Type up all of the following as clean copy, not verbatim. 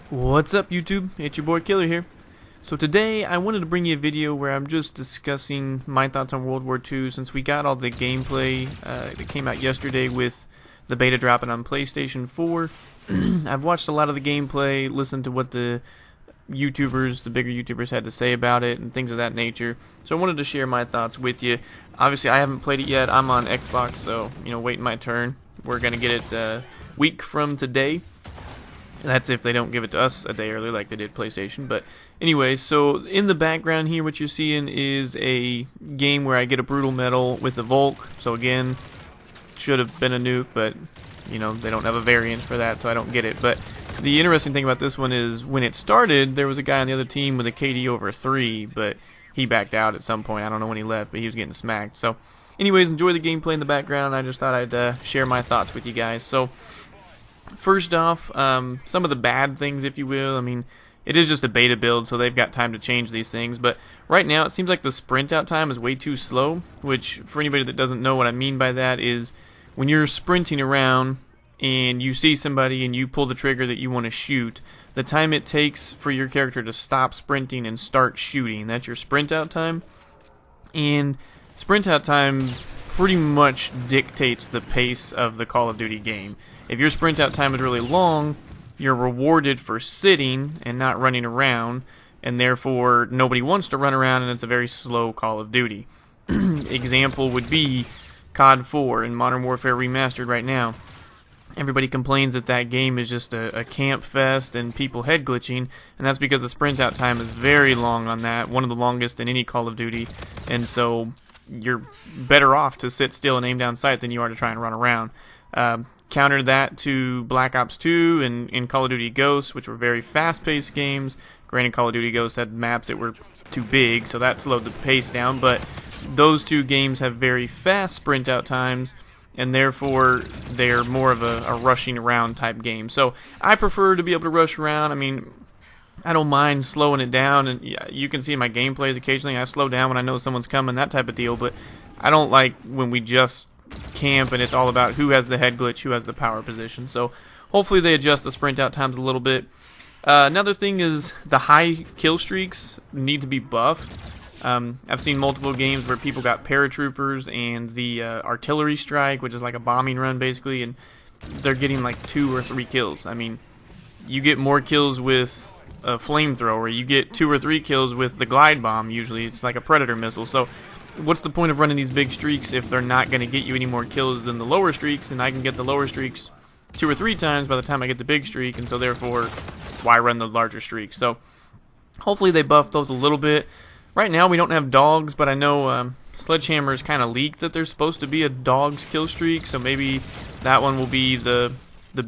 What's up, YouTube? It's your boy Killer here. So today I wanted to bring you a video where I'm just discussing my thoughts on World War II since we got all the gameplay that came out yesterday with the beta dropping on PlayStation 4. I've watched a lot of the gameplay, listened to what the YouTubers, the bigger YouTubers had to say about it and things of that nature. So I wanted to share my thoughts with you. Obviously I haven't played it yet. I'm on Xbox, so waiting my turn. We're going to get it a week from today. That's if they don't give it to us a day early like they did PlayStation. But anyway, so in the background here what you're seeing is a game where I get a brutal medal with a Volk. So again, should have been a nuke, but they don't have a variant for that, so I don't get it. But the interesting thing about this one is when it started, there was a guy on the other team with a KD over 3, but he backed out at some point. I don't know when he left, but he was getting smacked. So anyways, enjoy the gameplay in the background. I just thought I'd share my thoughts with you guys. So first off, some of the bad things, if you will. I mean, it is just a beta build, so they've got time to change these things. But right now, it seems like the sprint out time is way too slow, which, for anybody that doesn't know what I mean by that, is when you're sprinting around and you see somebody and you pull the trigger that you want to shoot, the time it takes for your character to stop sprinting and start shooting, that's your sprint out time. And sprint out time pretty much dictates the pace of the Call of Duty game. If your sprint out time is really long, you're rewarded for sitting and not running around, and therefore nobody wants to run around, and it's a very slow Call of Duty. Example would be COD 4 in Modern Warfare Remastered right now. Everybody complains that that game is just a camp fest and people head glitching, and that's because the sprint out time is very long on that, one of the longest in any Call of Duty, and so you're better off to sit still and aim down sight than you are to try and run around. Counter that to Black Ops 2 and Call of Duty Ghosts, which were very fast-paced games. Granted, Call of Duty Ghosts had maps that were too big, so that slowed the pace down, but those two games have very fast sprint-out times, and therefore they're more of a rushing around type game. So I prefer to be able to rush around. I mean, I don't mind slowing it down, and you can see in my gameplays occasionally I slow down when I know someone's coming, that type of deal, but I don't like when we just camp and it's all about who has the head glitch, who has the power position. So hopefully they adjust the sprint out times a little bit. Another thing is the high kill streaks need to be buffed. I've seen multiple games where people got paratroopers and the artillery strike, which is like a bombing run basically, and they're getting like 2 or 3 kills. I mean, you get more kills with a flamethrower, you get 2 or 3 kills with the glide bomb. Usually it's like a predator missile. So what's the point of running these big streaks if they're not going to get you any more kills than the lower streaks, and I can get the lower streaks 2 or 3 times by the time I get the big streak, and so therefore why run the larger streaks? So hopefully they buff those a little bit. Right now we don't have dogs, but I know Sledgehammer has kind of leaked that there's supposed to be a dog's kill streak, so maybe that one will be the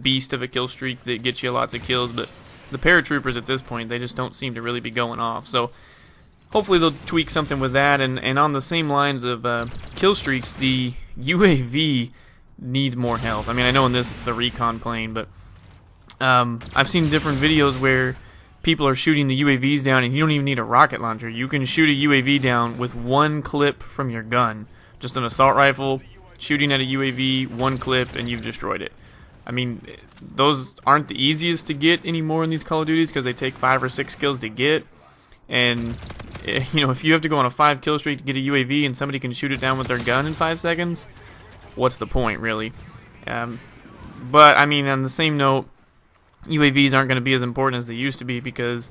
beast of a kill streak that gets you lots of kills. But the paratroopers at this point, they just don't seem to really be going off. So hopefully they'll tweak something with that. And on the same lines of kill streaks, the UAV needs more health. I mean, I know in this it's the recon plane, but I've seen different videos where people are shooting the UAVs down and you don't even need a rocket launcher. You can shoot a UAV down with 1 clip from your gun. Just an assault rifle, shooting at a UAV, 1 clip, and you've destroyed it. I mean, those aren't the easiest to get anymore in these Call of Duties because they take 5 or 6 kills to get. And if you have to go on a 5 kill streak to get a UAV and somebody can shoot it down with their gun in 5 seconds, what's the point, really? But, I mean, on the same note, UAVs aren't going to be as important as they used to be because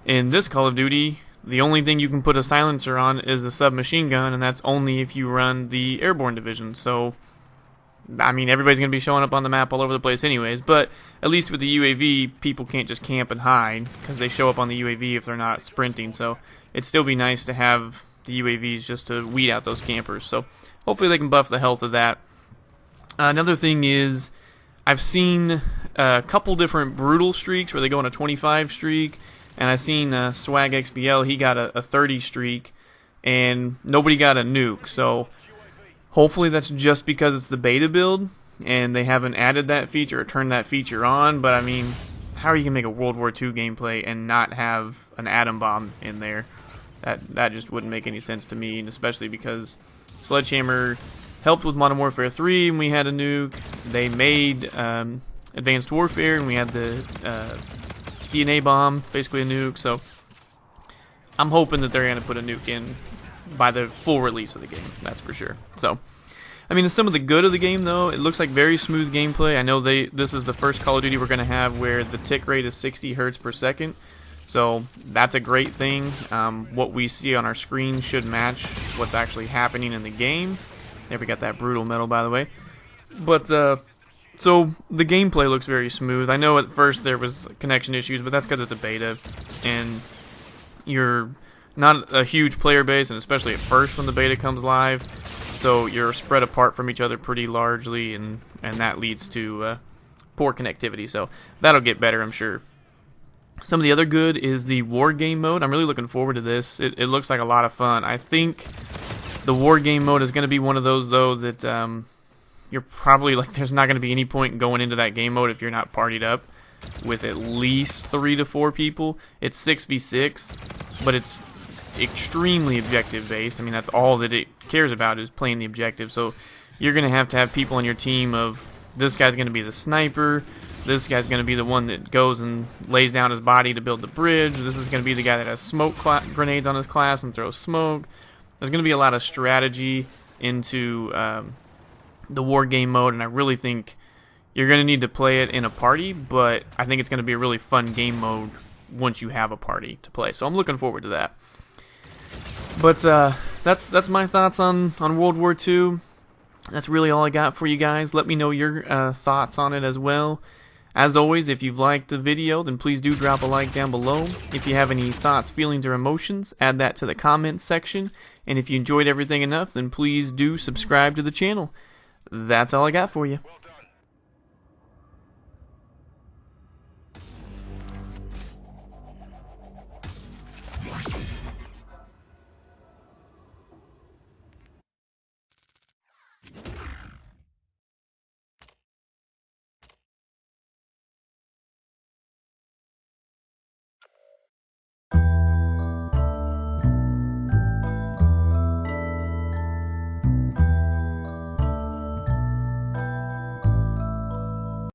in this Call of Duty, the only thing you can put a silencer on is a submachine gun, and that's only if you run the airborne division. So, I mean, everybody's going to be showing up on the map all over the place anyways, but at least with the UAV, people can't just camp and hide because they show up on the UAV if they're not sprinting. So it'd still be nice to have the UAVs just to weed out those campers. So hopefully they can buff the health of that. Another thing is I've seen a couple different brutal streaks where they go on a 25 streak, and I've seen Swag XBL, he got a 30 streak, and nobody got a nuke. So hopefully that's just because it's the beta build and they haven't added that feature or turned that feature on. But I mean, how are you going to make a World War II gameplay and not have an atom bomb in there? That just wouldn't make any sense to me, and especially because Sledgehammer helped with Modern Warfare 3 and we had a nuke. They made Advanced Warfare and we had the DNA bomb, basically a nuke. So I'm hoping that they're going to put a nuke in by the full release of the game. That's for sure. So, I mean, some of the good of the game, though, it looks like very smooth gameplay. I know this is the first Call of Duty we're going to have where the tick rate is 60 hertz per second. So that's a great thing. What we see on our screen should match what's actually happening in the game. There, we got that brutal metal, by the way. But so the gameplay looks very smooth. I know at first there was connection issues, but that's because it's a beta, and you're not a huge player base, and especially at first when the beta comes live, so you're spread apart from each other pretty largely, and that leads to poor connectivity. So that'll get better, I'm sure. Some of the other good is the war game mode. I'm really looking forward to this. It looks like a lot of fun. I think the war game mode is going to be one of those, though, that you're probably like, there's not going to be any point in going into that game mode if you're not partied up with at least 3 to 4 people. It's 6v6, but it's extremely objective based. I mean, that's all that it cares about, is playing the objective. So you're going to have people on your team of, this guy's going to be the sniper, this guy's going to be the one that goes and lays down his body to build the bridge, this is going to be the guy that has smoke grenades on his class and throws smoke. There's going to be a lot of strategy into the war game mode, and I really think you're going to need to play it in a party, but I think it's going to be a really fun game mode once you have a party to play. So I'm looking forward to that. But that's my thoughts on World War II. That's really all I got for you guys. Let me know your thoughts on it as well. As always, if you've liked the video, then please do drop a like down below. If you have any thoughts, feelings, or emotions, add that to the comments section. And if you enjoyed everything enough, then please do subscribe to the channel. That's all I got for you.